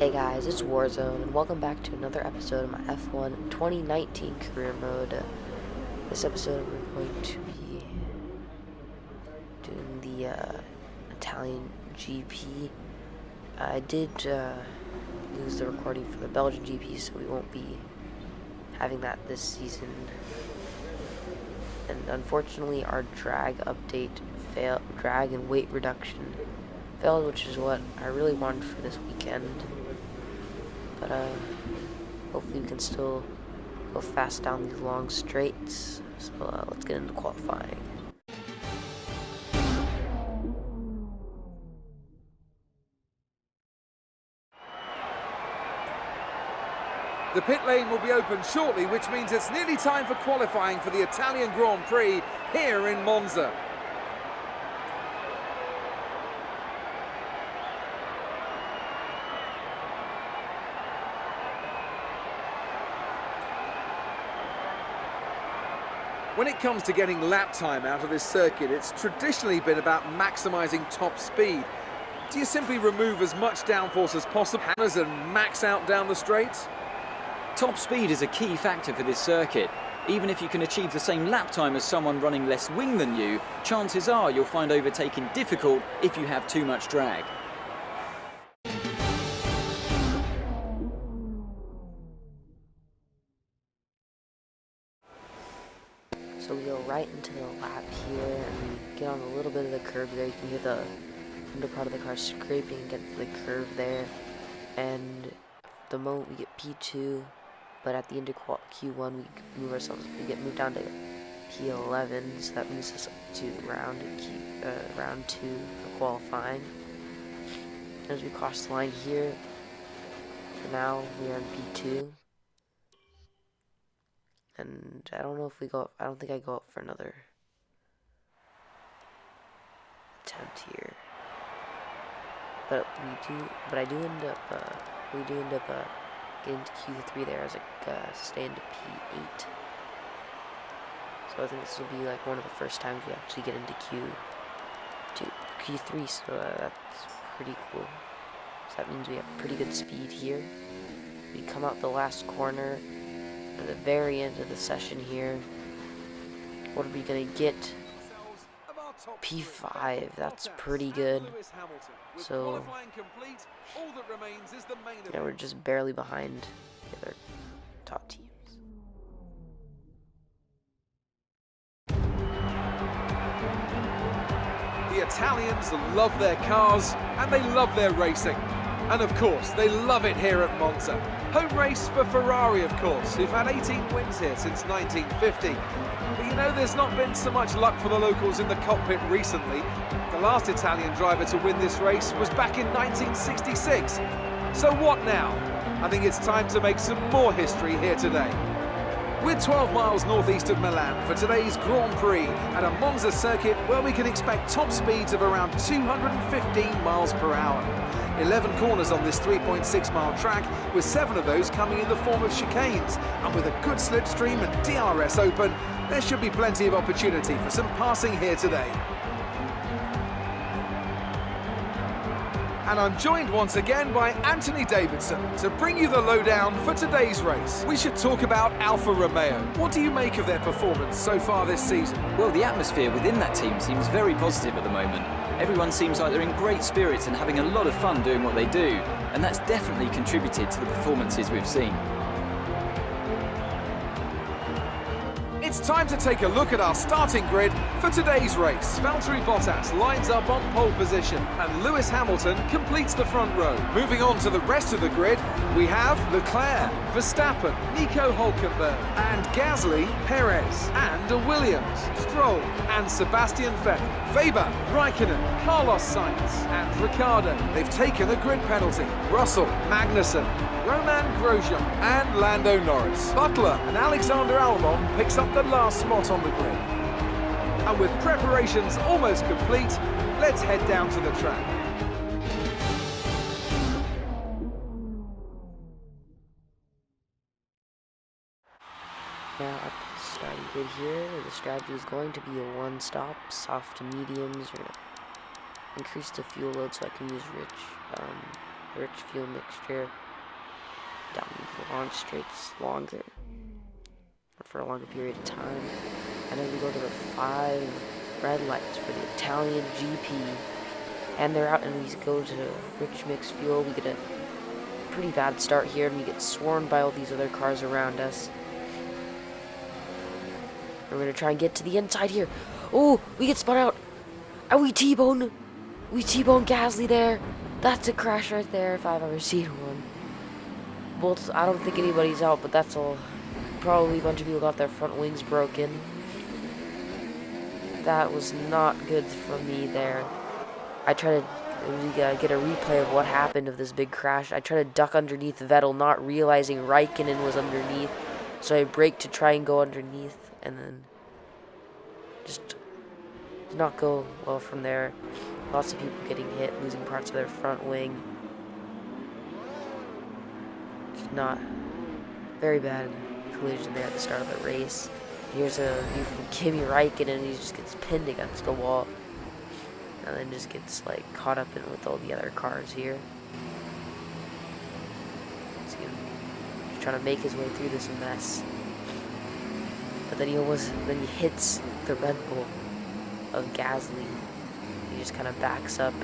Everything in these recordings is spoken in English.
Hey guys, it's Warzone, and welcome back to another episode of my F1 2019 career mode. This episode we're going to be doing the Italian GP. I did lose the recording for the Belgian GP, so we won't be having that this season. And unfortunately, our drag update failed, drag and weight reduction failed, which is what I really wanted for this weekend. But hopefully we can still go fast down these long straights. So let's get into qualifying. The pit lane will be open shortly, which means it's nearly time for qualifying for the Italian Grand Prix here in Monza. When it comes to getting lap time out of this circuit, it's traditionally been about maximising top speed. Do you simply remove as much downforce as possible and max out down the straights? Top speed is a key factor for this circuit. Even if you can achieve the same lap time as someone running less wing than you, chances are you'll find overtaking difficult if you have too much drag. So we go right into the lap here, and we get on a little bit of the curve there. You can hear the under part of the car scraping against the curve there. And the moment we get P2, but at the end of Q1 we move ourselves. We get moved down to P11, so that moves us up to round 2 for qualifying. As we cross the line here, for now we are in P2. And I don't know if we go up, I don't think I go up for another attempt here. But I do end up, we do end up getting to Q3 there as I stay into P8. So I think this will be like one of the first times we actually get into Q3, so that's pretty cool. So that means we have pretty good speed here. We come out the last corner at the very end of the session here. What are we gonna get? P5, that's pretty good. So yeah, we're just barely behind the other top teams. The Italians love their cars and they love their racing. And of course, they love it here at Monza. Home race for Ferrari, of course, who've had 18 wins here since 1950. But you know, there's not been so much luck for the locals in the cockpit recently. The last Italian driver to win this race was back in 1966. So what now? I think it's time to make some more history here today. We're 12 miles northeast of Milan for today's Grand Prix at a Monza circuit where we can expect top speeds of around 215 miles per hour. 11 corners on this 3.6 mile track, with 7 of those coming in the form of chicanes. And with a good slipstream and DRS open, there should be plenty of opportunity for some passing here today. And I'm joined once again by Anthony Davidson to bring you the lowdown for today's race. We should talk about Alfa Romeo. What do you make of their performance so far this season? Well, the atmosphere within that team seems very positive at the moment. Everyone seems like they're in great spirits and having a lot of fun doing what they do, and that's definitely contributed to the performances we've seen. It's time to take a look at our starting grid for today's race. Valtteri Bottas lines up on pole position and Lewis Hamilton completes the front row. Moving on to the rest of the grid, we have Leclerc, Verstappen, Nico Hülkenberg and Gasly, Perez and Williams, Stroll and Sebastian Vettel, Weber, Raikkonen, Carlos Sainz and Ricciardo. They've taken a grid penalty. Russell, Magnussen, Roman Grosjean and Lando Norris. Butler and Alexander Albon picks up the last spot on the grid. And with preparations almost complete, let's head down to the track. Now at the starting grid here, the strategy is going to be a one-stop, soft to mediums. We're going to increase the fuel load so I can use rich the rich fuel mixture down the long straights longer, or for a longer period of time. And then we go to the 5 red lights for the Italian GP, and they're out, and we go to rich mixed fuel. We get a pretty bad start here, and we get swarmed by all these other cars around us. We're gonna try and get to the inside here. Oh, we get spun out, and we T-bone Gasly there. That's a crash right there if I've ever seen one. Well, I don't think anybody's out, but that's all. Probably a bunch of people got their front wings broken. That was not good for me there. I tried to get a replay of what happened of this big crash. I tried to duck underneath Vettel, not realizing Raikkonen was underneath. So I braked to try and go underneath, and then just did not go well from there. Lots of people getting hit, losing parts of their front wing. Just not very bad collision there at the start of the race. Here's a view from Kimi Raikkonen, and he just gets pinned against the wall. And then just gets like caught up in with all the other cars here. See him trying to make his way through this mess. But then he hits the Red Bull of Gasly. He just kind of backs up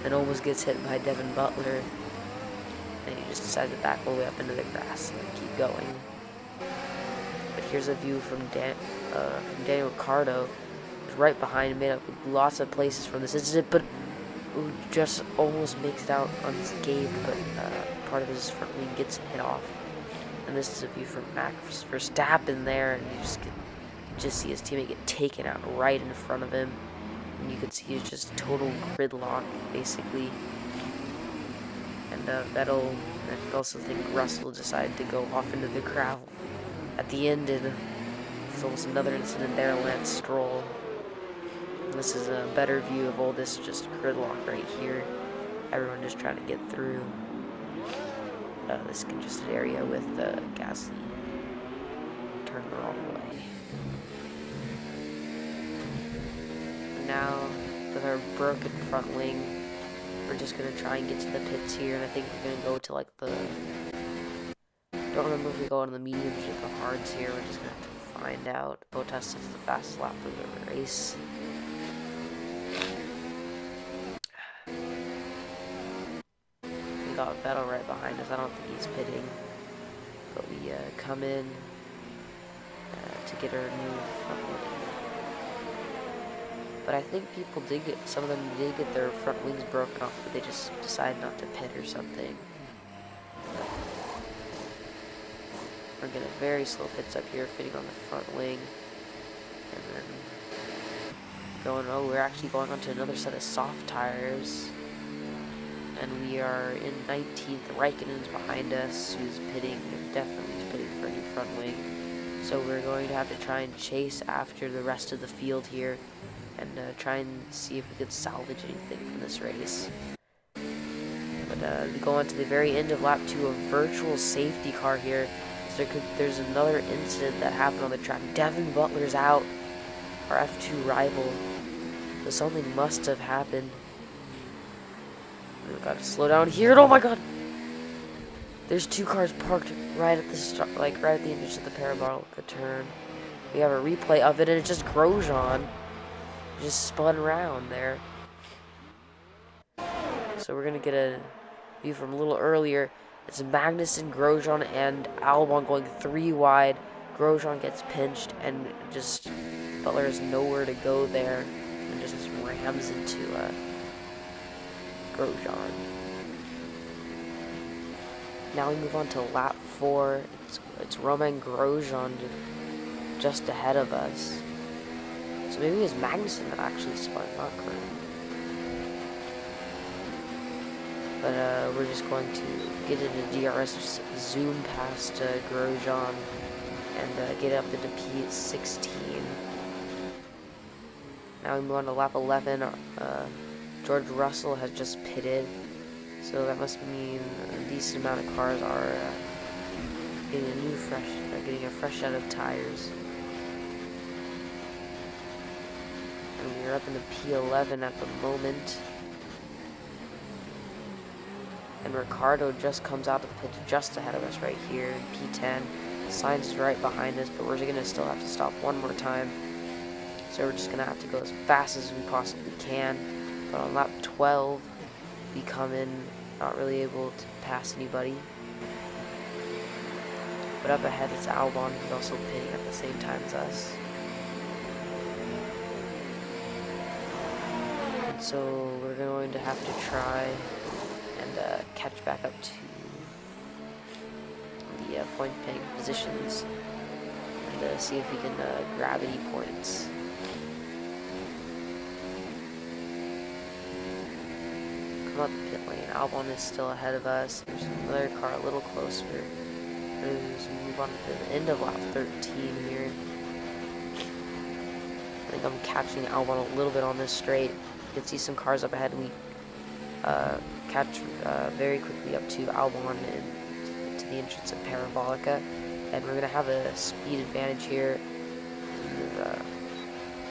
and almost gets hit by Devin Butler. And he just decides to back all the way up into the grass and keep going. But here's a view from Daniel Ricciardo, who's right behind him, made up lots of places from this incident, but who just almost makes it out unscathed, but part of his front wing gets hit off. And this is a view from Max Verstappen there, and you just see his teammate get taken out right in front of him. And you can see he's just total gridlock, basically. And Vettel, and I also think Russell decided to go off into the gravel at the end, and there's almost another incident there, Lance Stroll. And this is a better view of all this just gridlock right here. Everyone just trying to get through this congested area with Gasly turning the wrong way. Now, with our broken front wing, we're just going to try and get to the pits here, and I think we're going to go to like the, don't remember if we go on the mediums or the hards here. We're just going to have to find out. Bottas takes the fastest lap of the race. We got Vettel right behind us. I don't think he's pitting, but we come in to get our new front wing. But I think people did some of them did get their front wings broken off, but they just decided not to pit or something. We're getting very slow pits up here, fitting on the front wing. And then we're actually going on to another set of soft tires. And we are in 19th. Raikkonen's behind us, who's pitting, definitely pitting for a new front wing. So we're going to have to try and chase after the rest of the field here, and try and see if we could salvage anything from this race. But we go on to the very end of lap 2, a virtual safety car here. So there's another incident that happened on the track. Devin Butler's out, our F2 rival. So something must have happened. We've got to slow down here. Oh my god! There's 2 cars parked right at the start, like right at the entrance of the Parabolica turn. We have a replay of it, and it's just Grosjean. Just spun around there. So we're gonna get a view from a little earlier. It's Magnussen, Grosjean, and Albon going 3 wide. Grosjean gets pinched, and just Butler has nowhere to go there, and just rams into Grosjean. Now we move on to lap 4. It's Romain Grosjean just ahead of us. So maybe it was Magnussen that actually spun, not Grosjean. But we're just going to get into DRS, just zoom past Grosjean, and get up into P16. Now we move on to lap 11. George Russell has just pitted, so that must mean a decent amount of cars are getting a fresh set of tires. And we're up into P11 at the moment. And Ricardo just comes out of the pit just ahead of us right here in P10. Sainz is right behind us, but we're going to still have to stop one more time. So we're just going to have to go as fast as we possibly can. But on lap 12, we come in not really able to pass anybody. But up ahead is Albon, who's also pitting at the same time as us. And so we're going to have to try and catch back up to the point paying positions and see if we can grab any points. Come up the pit lane. Albon is still ahead of us. There's another car a little closer. Let's move on to the end of lap 13 here. I think I'm catching Albon a little bit on this straight. You can see some cars up ahead, and we catch very quickly up to Albon and to the entrance of Parabolica. And we're going to have a speed advantage here.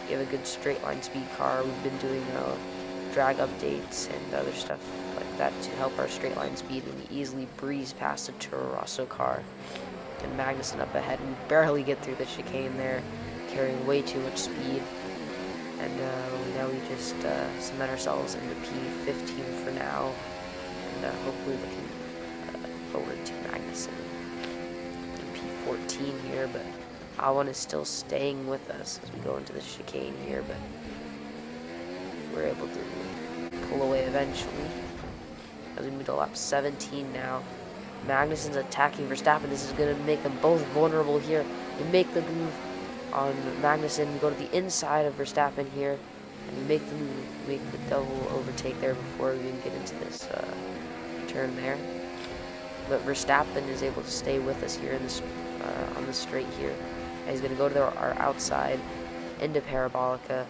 We have a good straight line speed car. We've been doing drag updates and other stuff like that to help our straight line speed, and we easily breeze past a Toro Rosso car. And Magnussen up ahead, we barely get through the chicane there, carrying way too much speed. And now we just cement ourselves into P15 for now, and hopefully looking forward to Magnussen in P14 here. But Albon is still staying with us as we go into the chicane here, but we're able to pull away eventually. As we move to lap 17 now, Magnussen's attacking Verstappen. This is going to make them both vulnerable here. We make the move on Magnussen. We go to the inside of Verstappen here, and we make the double overtake there before we even get into this turn there. But Verstappen is able to stay with us here in this on the straight here. And he's going to go to our outside into Parabolica,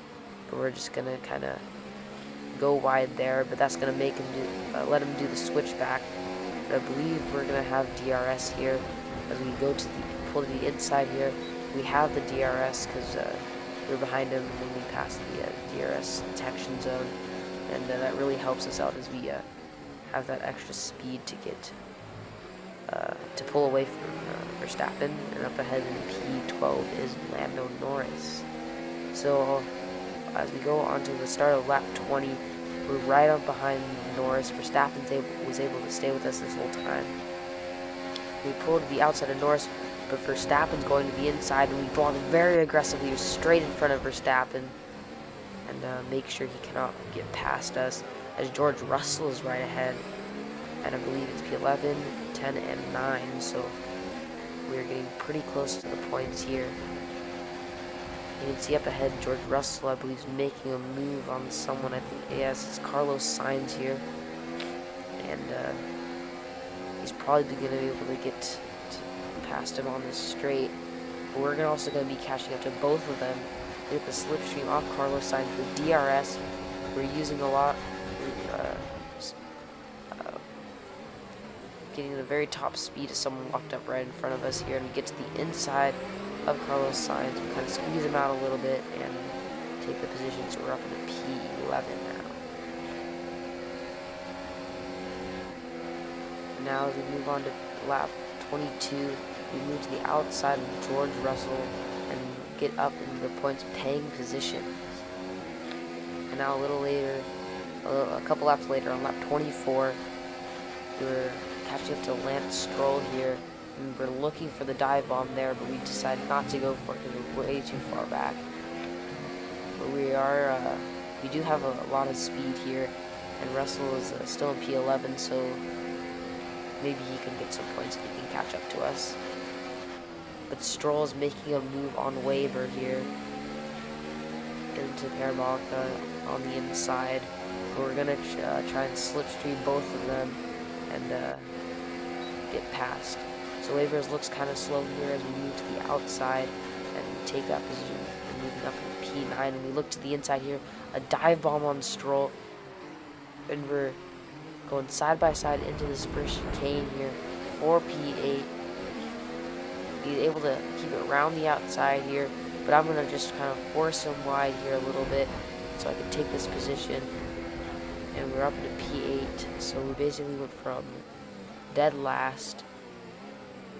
but we're just going to kind of go wide there. But that's going to make him let him do the switchback. But I believe we're going to have DRS here as we go to the pull to the inside here. We have the DRS because we're behind him when we pass the DRS detection zone, and that really helps us out as we have that extra speed to get to pull away from Verstappen. And up ahead in P12 is Lando Norris. So as we go on to the start of lap 20, we're right up behind Norris. Verstappen was able to stay with us this whole time. We pulled to the outside of Norris, but Verstappen's going to the inside, and we block very aggressively straight in front of Verstappen and make sure he cannot get past us, as George Russell is right ahead, and I believe it's P11, 10, and 9, so we're getting pretty close to the points here. You can see up ahead, George Russell, I believe, is making a move on someone. I think, yes, it's Carlos Sainz here, and he's probably going to be able to get past him on this straight. But we're also going to be catching up to both of them. We get the slipstream off Carlos Sainz with DRS. We're using a lot, getting the very top speed as someone walked up right in front of us here, and we get to the inside of Carlos Sainz. We kind of squeeze him out a little bit and take the position, so we're up into P11 now. Now as we move on to lap 22, we move to the outside of George Russell and get up into the points paying position. And now a little later, a couple laps later, on lap 24, we're catching up to Lance Stroll here. And we're looking for the dive bomb there, but we decided not to go for it because we're way too far back. But we do have a lot of speed here, and Russell is still in P11, so maybe he can get some points if he can catch up to us. But Stroll is making a move on Weber here into Parabolica on the inside. We're going to try and slipstream both of them and get past. So Weber looks kind of slow here as we move to the outside and take that position and moving up into P9. And we look to the inside here, a dive bomb on Stroll, and we're going side by side into this first chicane here for P8. He's able to keep it around the outside here, but I'm going to just kind of force him wide here a little bit so I can take this position and we're up into P8. So we basically went from dead last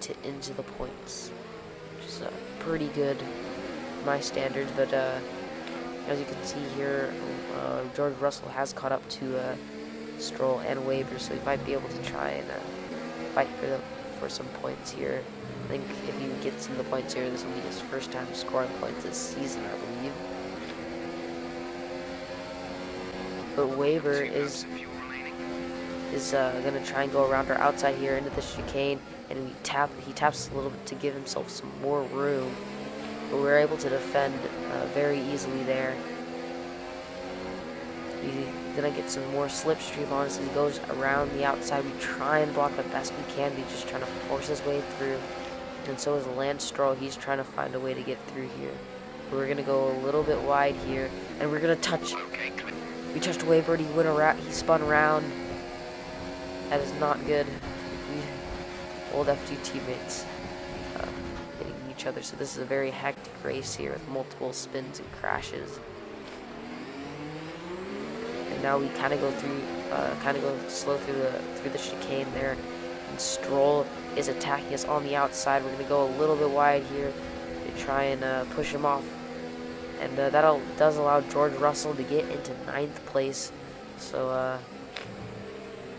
to into the points, which is pretty good my standards. But as you can see here, George Russell has caught up to Stroll and Weber, so he might be able to try and fight for some points here. I think if he gets in the points here, this will be his first time scoring points this season, I believe. But Weber is gonna try and go around our outside here into the chicane, and he taps a little bit to give himself some more room. But we're able to defend very easily there. He's gonna get some more slipstream on us as he goes around the outside. We try and block the best we can. He's just trying to force his way through. And so is Lance Stroll. He's trying to find a way to get through here. We're gonna go a little bit wide here, and we're gonna touch. We touched Weber. He went around. He spun around. That is not good. Old F2 teammates hitting each other. So this is a very hectic race here with multiple spins and crashes. And now we kind of go through, go slow through the chicane there. And Stroll is attacking us on the outside. We're gonna go a little bit wide here to try and push him off. And that does allow George Russell to get into 9th place. So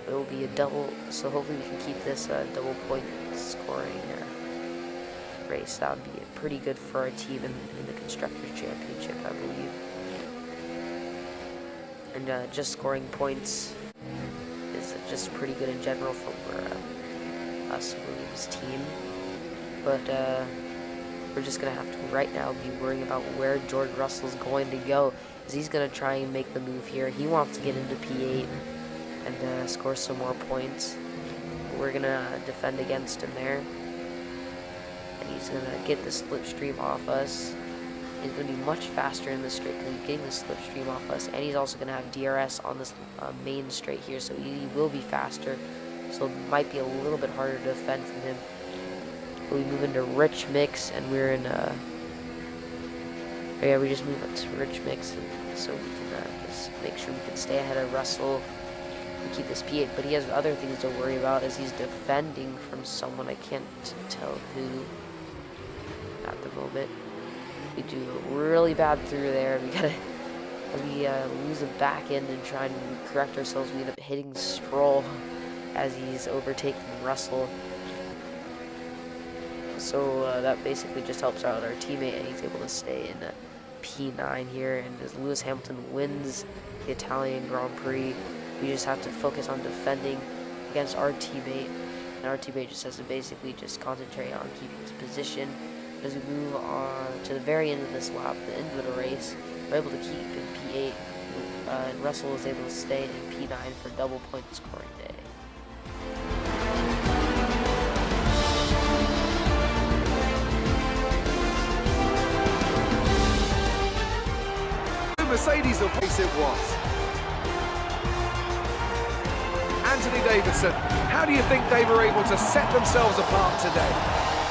it will be a double. So hopefully we can keep this double point scoring race. That would be pretty good for our team in the Constructors' Championship, I believe. And just scoring points is just pretty good in general for us, Williams' team. But we're just going to have to right now be worrying about where George Russell's going to go, as he's going to try and make the move here. He wants to get into P8 and score some more points. We're going to defend against him there. And he's going to get the slipstream off us. He's going to be much faster in this straight because he's getting the slipstream off us. And he's also going to have DRS on this main straight here, so he will be faster. So it might be a little bit harder to defend from him. We move into Rich Mix, and we're in we just move up to Rich Mix, and so we can just make sure we can stay ahead of Russell and keep this P8. But he has other things to worry about as he's defending from someone. I can't tell who at the moment. We do a really bad through there. We gotta, as we lose a back end and try and correct ourselves, we end up hitting Stroll as he's overtaking Russell. So that basically just helps out our teammate, and he's able to stay in P9 here. And as Lewis Hamilton wins the Italian Grand Prix, we just have to focus on defending against our teammate, and our teammate just has to basically just concentrate on keeping his position. As we move on to the very end of this lap, the end of the race, we're able to keep in P8, and Russell was able to stay in P9 for double point scoring day. Mercedes or pace it was. Anthony Davidson, how do you think they were able to set themselves apart today?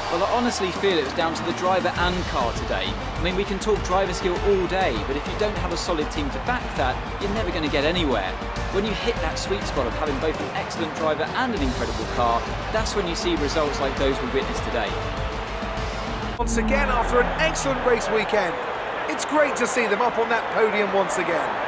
Well, I honestly feel it was down to the driver and car today. I mean, we can talk driver skill all day, but if you don't have a solid team to back that, you're never going to get anywhere. When you hit that sweet spot of having both an excellent driver and an incredible car, that's when you see results like those we witnessed today. Once again, after an excellent race weekend, it's great to see them up on that podium once again.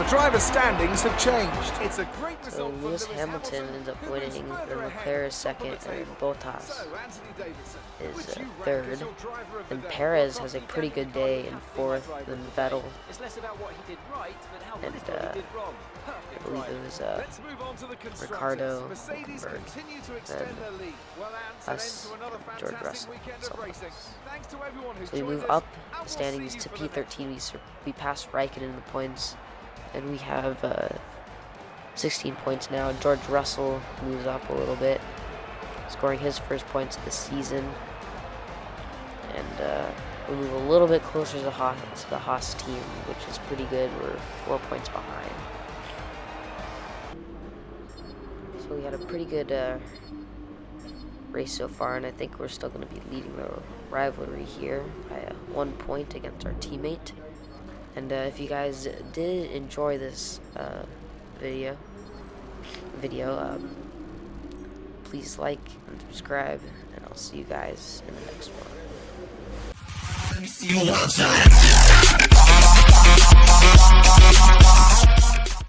Driver standings have changed. It's a great result. So Lewis Hamilton ends up winning, then Leclerc is second, and Bottas is third. And Perez has a pretty good day in fourth, then Vettel. And I believe it was Ricardo, Hulkenberg, then us, George Russell. So we move up the standings to P13. We pass Raikkonen in the points. And we have 16 points now. George Russell moves up a little bit. scoring his first points of the season. And we move a little bit closer to the Haas team, which is pretty good. We're 4 points behind. So we had a pretty good race so far, and I think we're still going to be leading the rivalry here by 1 point against our teammate. And if you guys did enjoy this video, please like and subscribe, and I'll see you guys in the next one. Let me see you one time.